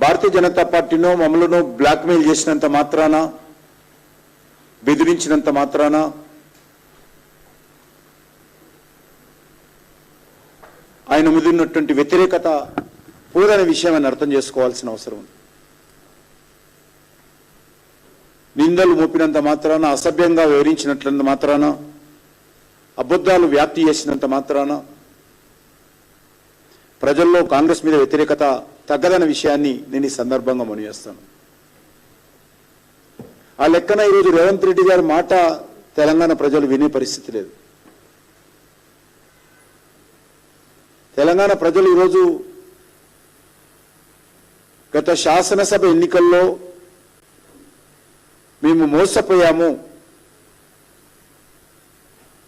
భారతీయ జనతా పార్టీనో మమ్మల్ని బ్లాక్మెయిల్ చేసినంత మాత్రాన, బెదిరించినంత మాత్రాన ఆయన మీద ఉన్నటువంటి వ్యతిరేకత పోదనే విషయం అని అర్థం చేసుకోవాల్సిన అవసరం ఉంది. నిందలు మోపినంత మాత్రాన, అసభ్యంగా వివరించినట్లంత మాత్రాన, అబద్ధాలు వ్యాప్తి చేసినంత మాత్రాన ప్రజల్లో కాంగ్రెస్ మీద వ్యతిరేకత తగ్గదన్న విషయాన్ని నేను ఈ సందర్భంగా మనవిస్తాను. ఆ లెక్కన ఈరోజు రేవంత్ రెడ్డి గారి మాట తెలంగాణ ప్రజలు వినే పరిస్థితి లేదు. తెలంగాణ ప్రజలు ఈరోజు గత శాసనసభ ఎన్నికల్లో మేము మోసపోయాము,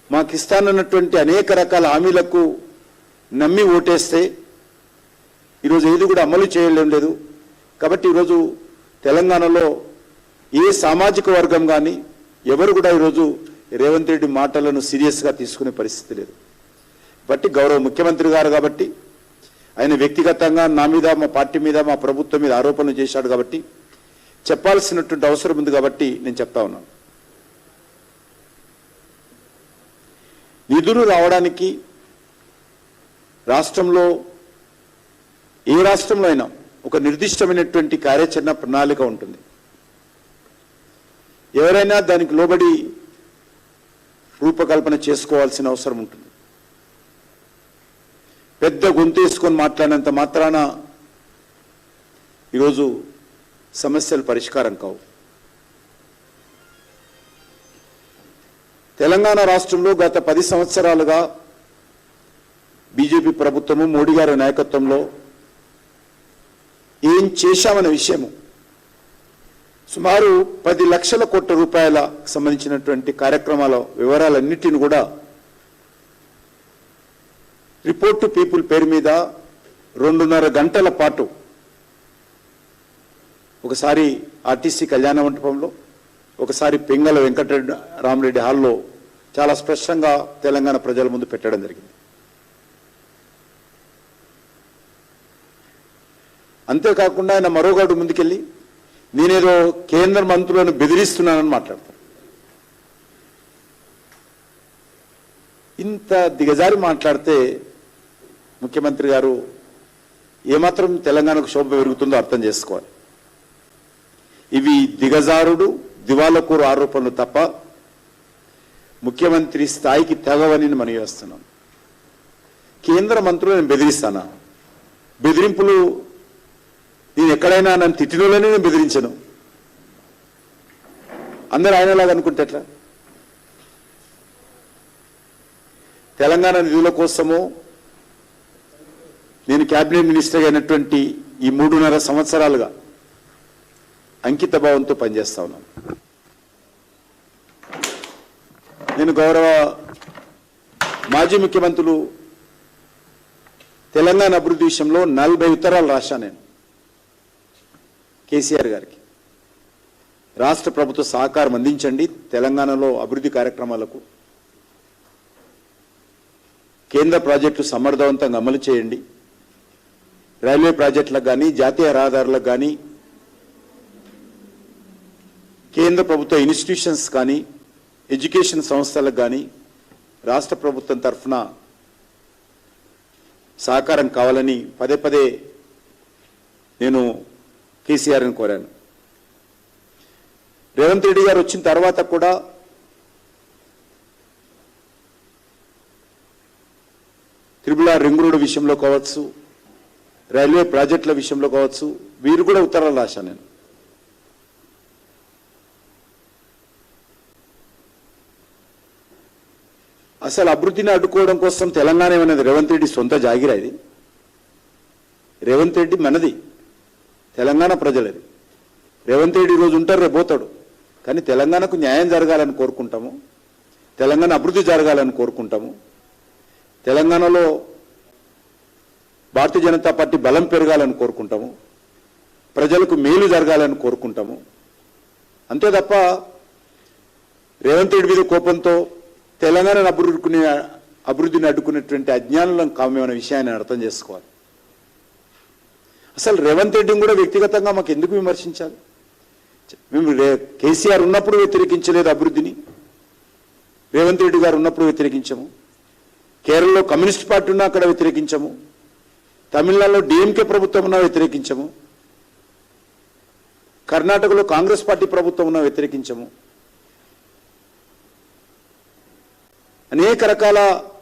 మాకు ఇస్తానన్నటువంటి అనేక రకాల హామీలకు నమ్మి ఓటేస్తే ఈరోజు ఏది కూడా అమలు చేయడం లేదు. కాబట్టి ఈరోజు తెలంగాణలో ఏ సామాజిక వర్గం కానీ ఎవరు కూడా ఈరోజు రేవంత్ రెడ్డి మాటలను సీరియస్గా తీసుకునే పరిస్థితి లేదు. బట్టి గౌరవ ముఖ్యమంత్రి గారు కాబట్టి ఆయన వ్యక్తిగతంగా నా మీద, మా పార్టీ మీద, మా ప్రభుత్వం మీద ఆరోపణలు చేశాడు కాబట్టి చెప్పాల్సినటువంటి అవసరం ఉంది కాబట్టి నేను చెప్తా ఉన్నాను. నిధులు రావడానికి రాష్ట్రంలో, ఏ రాష్ట్రంలో అయినా ఒక నిర్దిష్టమైనటువంటి కార్యాచరణ ప్రణాళిక ఉంటుంది. ఎవరైనా దానికి లోబడి రూపకల్పన చేసుకోవాల్సిన అవసరం ఉంటుంది. పెద్ద గొంతేసుకొని మాట్లాడినంత మాత్రాన ఈరోజు సమస్యలు పరిష్కారం కావు. తెలంగాణ రాష్ట్రంలో గత 10 సంవత్సరాలుగా బీజేపీ ప్రభుత్వము, మోడీ గారి నాయకత్వంలో ఏం చేశామనే విషయము సుమారు 10 లక్షల కోట్ల రూపాయల సంబంధించినటువంటి కార్యక్రమాల వివరాలన్నిటిని కూడా రిపోర్ట్ టు పీపుల్ పేరు మీద 2.5 గంటల పాటు ఒకసారి ఆర్టీసీ కళ్యాణ మంటపంలో, ఒకసారి పింగళ వెంకటరెడ్డి రామరెడ్డి హాల్లో చాలా స్పష్టంగా తెలంగాణ ప్రజల ముందు పెట్టడం జరిగింది. అంతేకాకుండా ఆయన మరోగాడు ముందుకెళ్ళి నేనేదో కేంద్ర మంత్రులను బెదిరిస్తున్నానని మాట్లాడతారు. ఇంత దిగజారి మాట్లాడితే ముఖ్యమంత్రి గారు ఏమాత్రం తెలంగాణకు శోభ పెరుగుతుందో అర్థం చేసుకోవాలి. ఇవి దిగజారుడు, దివాలకూరు ఆరోపణలు తప్ప ముఖ్యమంత్రి స్థాయికి తెగవని మనం చేస్తున్నాం. కేంద్ర మంత్రులను బెదిరిస్తానా? బెదిరింపులు నేను ఎక్కడైనా నన్ను తిట్టినోళ్ళని నేను బెదిరించను. అందరూ ఆయనలాగా అనుకుంటే ఎట్లా? తెలంగాణ నిధుల కోసము నేను క్యాబినెట్ మినిస్టర్గా అయినటువంటి ఈ 3.5 సంవత్సరాలుగా అంకిత భావంతో పనిచేస్తా ఉన్నాను. నేను గౌరవ మాజీ ముఖ్యమంత్రులు తెలంగాణ అభివృద్ధి విషయంలో 40 ఉత్తరాలు రాశాను నేను కేసీఆర్ గారికి. రాష్ట్ర ప్రభుత్వ సహకారం అందించండి, తెలంగాణలో అభివృద్ధి కార్యక్రమాలకు కేంద్ర ప్రాజెక్టులు సమర్థవంతంగా అమలు చేయండి, రైల్వే ప్రాజెక్టులకు కానీ, జాతీయ రహదారులకు కానీ, కేంద్ర ప్రభుత్వ ఇన్స్టిట్యూషన్స్ కానీ, ఎడ్యుకేషన్ సంస్థలకు కానీ రాష్ట్ర ప్రభుత్వం తరఫున సహకారం కావాలని పదే పదే నేను కేసీఆర్ని కోరాను. రేవంత్ రెడ్డి గారు వచ్చిన తర్వాత కూడా త్రిపుల రింగ్ రోడ్డు విషయంలో కావచ్చు, రైల్వే ప్రాజెక్టుల విషయంలో కావచ్చు, వీరు కూడా ఉత్తరాలు రాశాను నేను. అసలు అభివృద్ధిని అడ్డుకోవడం కోసం తెలంగాణ ఏమన్నది రేవంత్ రెడ్డి సొంత జాగిరా? ఇది రేవంత్ రెడ్డి మనది, తెలంగాణ ప్రజలది. రేవంత్ రెడ్డి ఈరోజు ఉంటారు, రేపు పోతాడు. కానీ తెలంగాణకు న్యాయం జరగాలని కోరుకుంటాము, తెలంగాణ అభివృద్ధి జరగాలని కోరుకుంటాము, తెలంగాణలో భారతీయ జనతా పార్టీ బలం పెరగాలని కోరుకుంటాము, ప్రజలకు మేలు జరగాలని కోరుకుంటాము. అంతే తప్ప రేవంత్ రెడ్డి మీద కోపంతో తెలంగాణ అభివృద్ధిని అడ్డుకునేటువంటి అజ్ఞానులను కామేమన్న విషయాన్ని అర్థం చేసుకోవాలి. అసలు రేవంత్ రెడ్డిని కూడా వ్యక్తిగతంగా మాకు ఎందుకు విమర్శించాలి? మేము కేసీఆర్ ఉన్నప్పుడు వ్యతిరేకించలేదు అభివృద్ధిని, రేవంత్ రెడ్డి గారు ఉన్నప్పుడు వ్యతిరేకించాము. కేరళలో కమ్యూనిస్ట్ పార్టీ ఉన్నా అక్కడ వ్యతిరేకించాము, తమిళనాడులో డిఎంకే ప్రభుత్వం ఉన్నా వ్యతిరేకించాము, కర్ణాటకలో కాంగ్రెస్ పార్టీ ప్రభుత్వం ఉన్నా వ్యతిరేకించాము. అనేక రకాల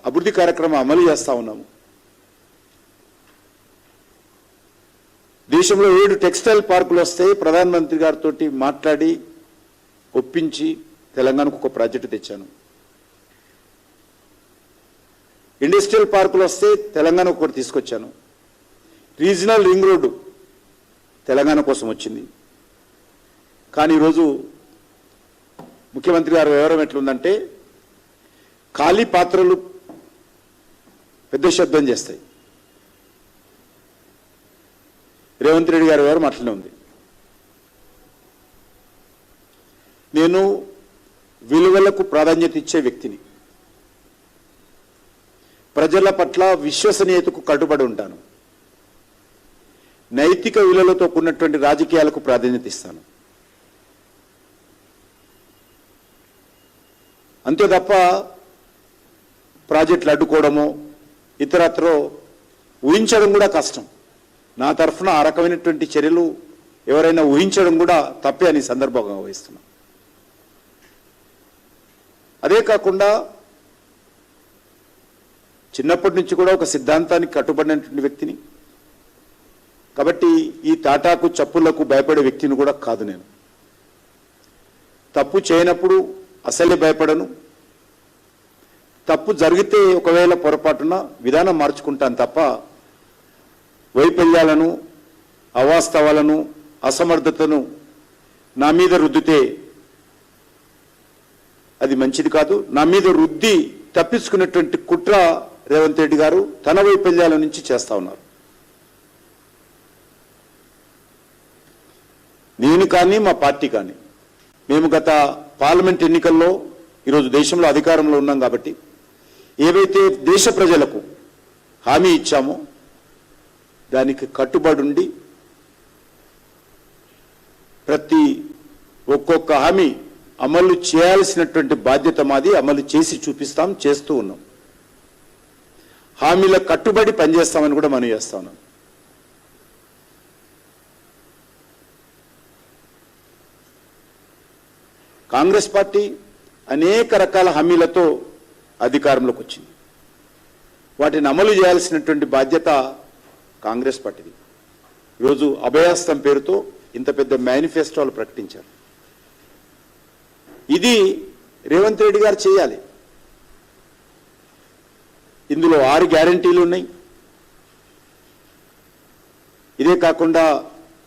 అభివృద్ధి కార్యక్రమం అమలు చేస్తూ ఉన్నాము. దేశంలో 7 టెక్స్టైల్ పార్కులు వస్తే ప్రధానమంత్రి గారితో మాట్లాడి ఒప్పించి తెలంగాణకు ఒక ప్రాజెక్టు తెచ్చాను. ఇండస్ట్రియల్ పార్కులు వస్తే తెలంగాణకు ఒకటి తీసుకొచ్చాను. రీజనల్ రింగ్ రోడ్డు తెలంగాణ కోసం వచ్చింది. కానీ ఈరోజు ముఖ్యమంత్రి గారి వివరం ఎట్లుందంటే ఖాళీ పాత్రలు పెద్ద శబ్దం చేస్తాయి. రేవంత్ రెడ్డి గారి వివరం అట్లనే ఉంది. నేను విలువలకు ప్రాధాన్యత ఇచ్చే వ్యక్తిని, ప్రజల పట్ల విశ్వసనీయతకు కట్టుబడి ఉంటాను, నైతిక విలువలతో కూడినటువంటి రాజకీయాలకు ప్రాధాన్యత ఇస్తాను. అంతే తప్ప ప్రాజెక్టులు అడ్డుకోవడమో ఇతరత్రో ఊహించడం కూడా కష్టం. నా తరఫున ఆ రకమైనటువంటి చర్యలు ఎవరైనా ఊహించడం కూడా తప్పే అని సందర్భంగా వహిస్తున్నాం. అదే కాకుండా చిన్నప్పటి నుంచి కూడా ఒక సిద్ధాంతానికి కట్టుబడినటువంటి వ్యక్తిని, కాబట్టి ఈ తాటాకు చప్పులకు భయపడే వ్యక్తిని కూడా కాదు. నేను తప్పు చేయనప్పుడు అసలే భయపడను, తప్పు జరిగితే ఒకవేళ పొరపాటున విధానం మార్చుకుంటాను తప్ప వైఫల్యాలను, అవాస్తవాలను, అసమర్థతను నా మీద రుద్దితే అది మంచిది కాదు. నా మీద రుద్ది తప్పించుకున్నటువంటి కుట్ర రేవంత్ రెడ్డి గారు తన వైఫల్యాల నుంచి చేస్తా ఉన్నారు. నేను కానీ మా పార్టీ కానీ మేము గత పార్లమెంట్ ఎన్నికల్లో ఈరోజు దేశంలో అధికారంలో ఉన్నాం కాబట్టి ఏవైతే దేశ ప్రజలకు హామీ ఇచ్చామో దానికి కట్టుబడి ఉండి ప్రతి ఒక్కొక్క హామీ అమలు చేయాల్సినటువంటి బాధ్యత మాది. అమలు చేసి చూపిస్తాం, చేస్తూ ఉన్నాం. హామీల కట్టుబడి పనిచేస్తామని కూడా మనం చేస్తా ఉన్నాం. కాంగ్రెస్ పార్టీ అనేక రకాల హామీలతో అధికారంలోకి వచ్చింది. వాటిని అమలు చేయాల్సినటువంటి బాధ్యత కాంగ్రెస్ పార్టీది. ఈరోజు అభయహస్తం పేరుతో ఇంత పెద్ద మేనిఫెస్టోలు ప్రకటించారు. ఇది రేవంత్ రెడ్డి గారు చేయాలి. ఇందులో 6 గ్యారంటీలు ఉన్నాయి. ఇదే కాకుండా